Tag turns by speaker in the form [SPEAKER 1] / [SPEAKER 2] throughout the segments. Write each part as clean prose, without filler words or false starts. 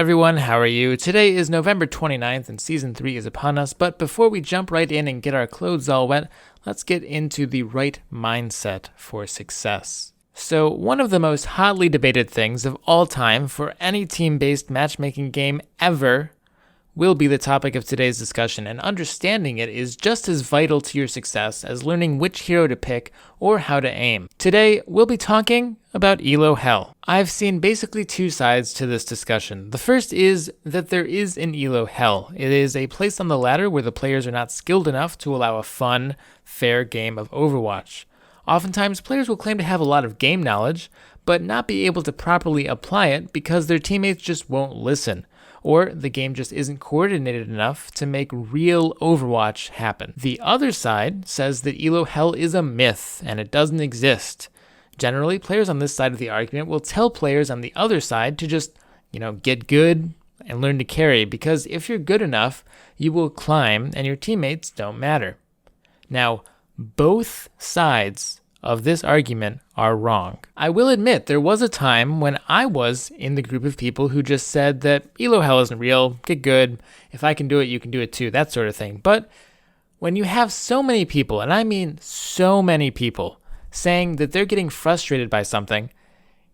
[SPEAKER 1] everyone, how are you? Today is November 29th and Season 3 is upon us, but before we jump right in and get our clothes all wet, let's get into the right mindset for success. So, one of the most hotly debated things of all time for any team-based matchmaking game ever will be the topic of today's discussion, and understanding it is just as vital to your success as learning which hero to pick or how to aim. Today, we'll be talking about Elo Hell. I've seen basically two sides to this discussion. The first is that there is an Elo Hell. It is a place on the ladder where the players are not skilled enough to allow a fun, fair game of Overwatch. Oftentimes, players will claim to have a lot of game knowledge, but not be able to properly apply it because their teammates just won't listen, or the game just isn't coordinated enough to make real Overwatch happen. The other side says that Elo Hell is a myth and it doesn't exist. Generally, players on this side of the argument will tell players on the other side to just, get good and learn to carry, because if you're good enough, you will climb and your teammates don't matter. Now, both sides of this argument are wrong. I will admit there was a time when I was in the group of people who just said that Elo Hell isn't real, get good, if I can do it, you can do it too, that sort of thing. But when you have so many people, and I mean so many people, saying that they're getting frustrated by something,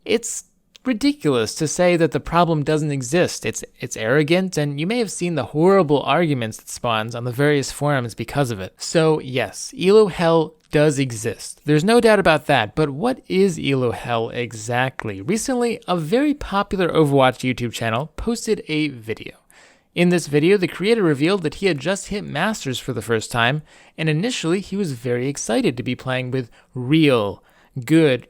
[SPEAKER 1] it's ridiculous to say that the problem doesn't exist. It's arrogant, and you may have seen the horrible arguments it spawns on the various forums because of it. So yes, Elo Hell does exist. There's no doubt about that, but what is Elo Hell exactly? Recently, a very popular Overwatch YouTube channel posted a video. In this video, the creator revealed that he had just hit Masters for the first time, and initially he was very excited to be playing with real, good,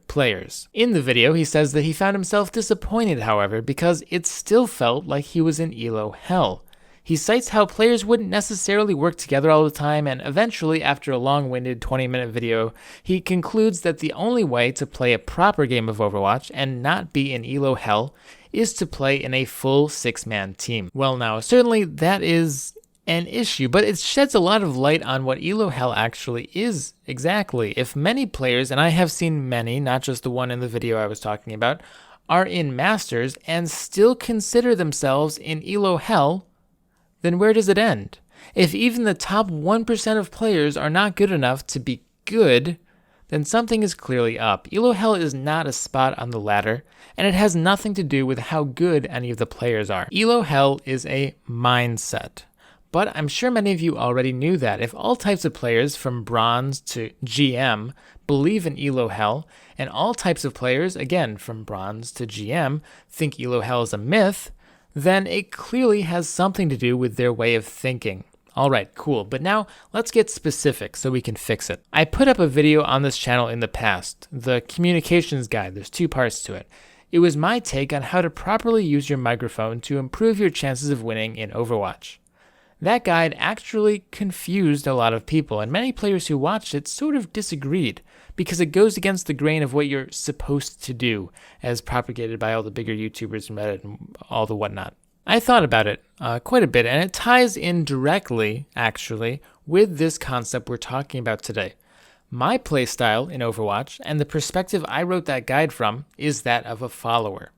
[SPEAKER 1] players. In the video, he says that he found himself disappointed, however, because it still felt like he was in Elo Hell. He cites how players wouldn't necessarily work together all the time, and eventually, after a long-winded 20-minute video, he concludes that the only way to play a proper game of Overwatch and not be in Elo Hell is to play in a full 6-man team. Well now, certainly that is an issue, but it sheds a lot of light on what Elo Hell actually is exactly. If many players, and I have seen many, not just the one in the video I was talking about, are in Masters and still consider themselves in Elo Hell, then where does it end? If even the top 1% of players are not good enough to be good, then something is clearly up. Elo Hell is not a spot on the ladder, and it has nothing to do with how good any of the players are. Elo Hell is a mindset. But I'm sure many of you already knew that. If all types of players from Bronze to GM believe in Elo Hell, and all types of players, again, from Bronze to GM, think Elo Hell is a myth, then it clearly has something to do with their way of thinking. Alright, cool, but now let's get specific so we can fix it. I put up a video on this channel in the past, the communications guide. There's two parts to it. It was my take on how to properly use your microphone to improve your chances of winning in Overwatch. That guide actually confused a lot of people, and many players who watched it sort of disagreed, because it goes against the grain of what you're supposed to do, as propagated by all the bigger YouTubers and Reddit and all the whatnot. I thought about it quite a bit, and it ties in directly, actually, with this concept we're talking about today. My playstyle in Overwatch, and the perspective I wrote that guide from, is that of a follower.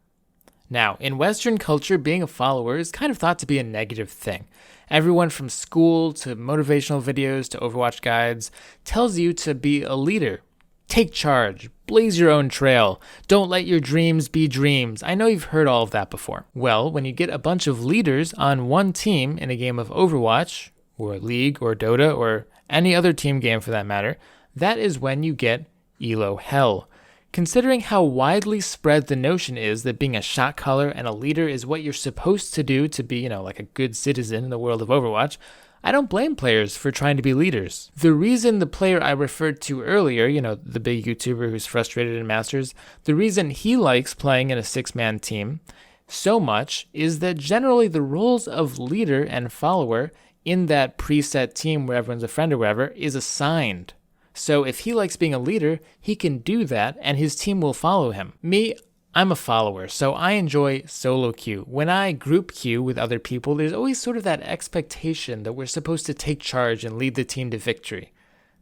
[SPEAKER 1] Now, in Western culture, being a follower is kind of thought to be a negative thing. Everyone from school to motivational videos to Overwatch guides tells you to be a leader. Take charge, blaze your own trail, don't let your dreams be dreams. I know you've heard all of that before. Well, when you get a bunch of leaders on one team in a game of Overwatch, or League, or Dota, or any other team game for that matter, that is when you get Elo Hell. Considering how widely spread the notion is that being a shot caller and a leader is what you're supposed to do to be, like a good citizen in the world of Overwatch, I don't blame players for trying to be leaders. The reason the player I referred to earlier, the big YouTuber who's frustrated in Masters, the reason he likes playing in a 6-man team so much is that generally the roles of leader and follower in that preset team where everyone's a friend or whatever is assigned. So if he likes being a leader, he can do that and his team will follow him. Me, I'm a follower, so I enjoy solo queue. When I group queue with other people, there's always sort of that expectation that we're supposed to take charge and lead the team to victory.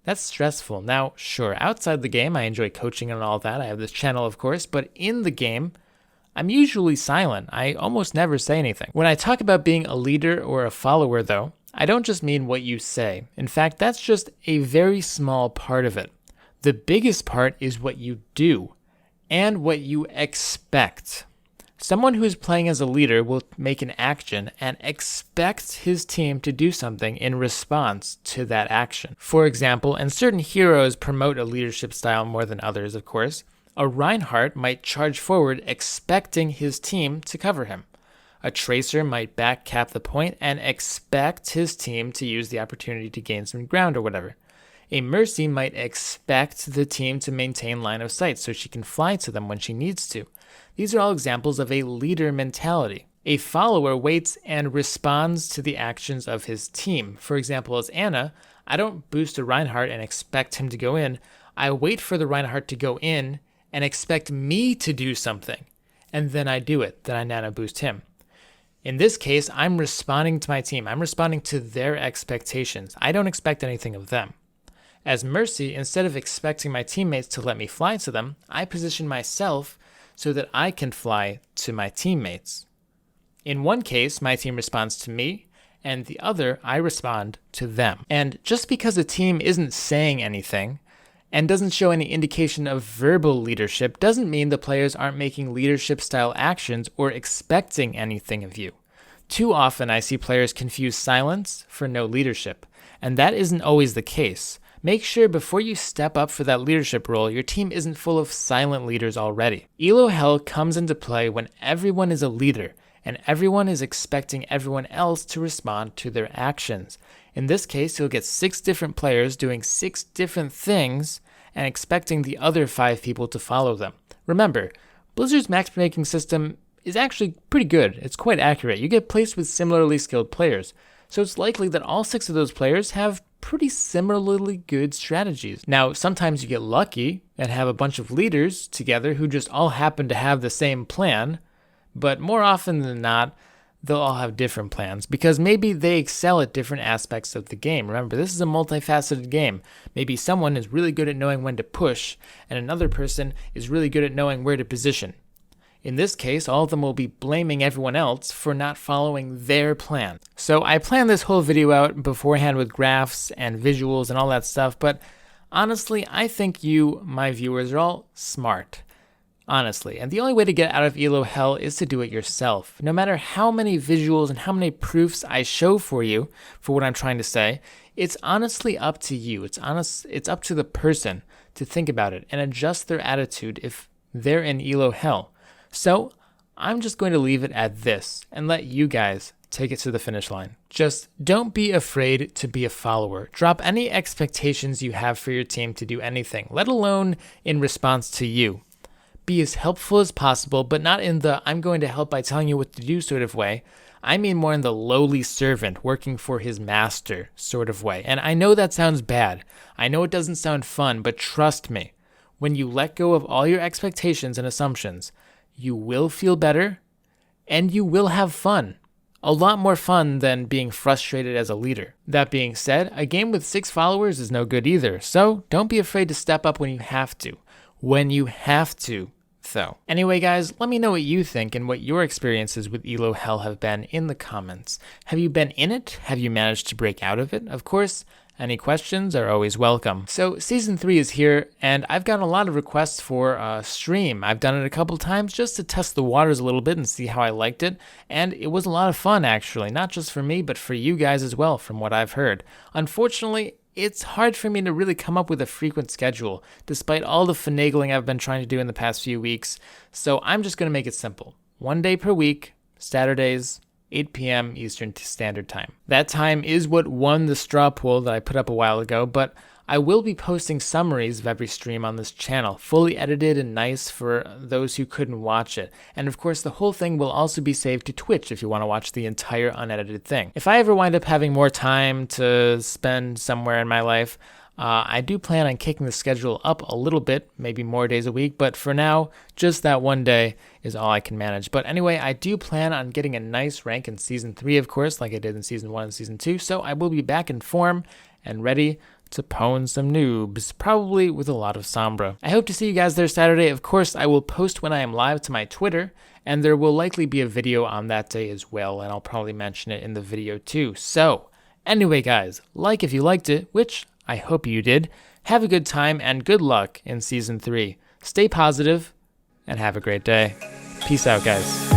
[SPEAKER 1] That's stressful. Now, sure, outside the game, I enjoy coaching and all that. I have this channel, of course, but in the game, I'm usually silent. I almost never say anything. When I talk about being a leader or a follower, though, I don't just mean what you say. In fact, that's just a very small part of it. The biggest part is what you do and what you expect. Someone who is playing as a leader will make an action and expect his team to do something in response to that action. For example, and certain heroes promote a leadership style more than others, of course, a Reinhardt might charge forward expecting his team to cover him. A Tracer might back cap the point and expect his team to use the opportunity to gain some ground or whatever. A Mercy might expect the team to maintain line of sight so she can fly to them when she needs to. These are all examples of a leader mentality. A follower waits and responds to the actions of his team. For example, as Anna, I don't boost a Reinhardt and expect him to go in. I wait for the Reinhardt to go in and expect me to do something. And then I do it. Then I nano boost him. In this case, I'm responding to my team. I'm responding to their expectations. I don't expect anything of them. As Mercy, instead of expecting my teammates to let me fly to them, I position myself so that I can fly to my teammates. In one case, my team responds to me, and the other, I respond to them. And just because a team isn't saying anything and doesn't show any indication of verbal leadership doesn't mean the players aren't making leadership-style actions or expecting anything of you. Too often, I see players confuse silence for no leadership, and that isn't always the case. Make sure before you step up for that leadership role, your team isn't full of silent leaders already. Elo Hell comes into play when everyone is a leader, and everyone is expecting everyone else to respond to their actions. In this case, you'll get 6 different players doing 6 different things and expecting the other 5 people to follow them. Remember, Blizzard's matchmaking system is actually pretty good. It's quite accurate. You get placed with similarly skilled players, so it's likely that all 6 of those players have pretty similarly good strategies. Now, sometimes you get lucky and have a bunch of leaders together who just all happen to have the same plan, but more often than not, they'll all have different plans because maybe they excel at different aspects of the game. Remember, this is a multifaceted game. Maybe someone is really good at knowing when to push, and another person is really good at knowing where to position. In this case, all of them will be blaming everyone else for not following their plan. So I planned this whole video out beforehand with graphs and visuals and all that stuff, but honestly, I think you, my viewers, are all smart. Honestly, and the only way to get out of Elo Hell is to do it yourself. No matter how many visuals and how many proofs I show for you for what I'm trying to say, it's honestly up to you. It's up to the person to think about it and adjust their attitude if they're in Elo Hell. So I'm just going to leave it at this and let you guys take it to the finish line. Just don't be afraid to be a follower. Drop any expectations you have for your team to do anything, let alone in response to you. Be as helpful as possible, but not in the I'm going to help by telling you what to do sort of way. I mean more in the lowly servant working for his master sort of way. And I know that sounds bad. I know it doesn't sound fun, but trust me, when you let go of all your expectations and assumptions, you will feel better and you will have fun. A lot more fun than being frustrated as a leader. That being said, a game with 6 followers is no good either, so don't be afraid to step up when you have to. When you have to, though. Anyway, guys, let me know what you think and what your experiences with Elo Hell have been in the comments. Have you been in it? Have you managed to break out of it? Of course, any questions are always welcome. So Season 3 is here, and I've gotten a lot of requests for a stream. I've done it a couple times just to test the waters a little bit and see how I liked it, and it was a lot of fun, actually. Not just for me, but for you guys as well, from what I've heard. Unfortunately, it's hard for me to really come up with a frequent schedule, despite all the finagling I've been trying to do in the past few weeks, so I'm just going to make it simple. 1 day per week, Saturdays, 8 p.m. Eastern Standard Time. That time is what won the straw poll that I put up a while ago, but I will be posting summaries of every stream on this channel, fully edited and nice for those who couldn't watch it. And of course, the whole thing will also be saved to Twitch if you want to watch the entire unedited thing. If I ever wind up having more time to spend somewhere in my life, I do plan on kicking the schedule up a little bit, maybe more days a week, but for now, just that 1 day is all I can manage. But anyway, I do plan on getting a nice rank in Season 3, of course, like I did in Season 1 and Season 2, so I will be back in form and ready to pwn some noobs, probably with a lot of Sombra. I hope to see you guys there Saturday. Of course, I will post when I am live to my Twitter, and there will likely be a video on that day as well, and I'll probably mention it in the video too. So, anyway guys, like if you liked it, which I hope you did. Have a good time and good luck in Season 3. Stay positive, and have a great day. Peace out, guys.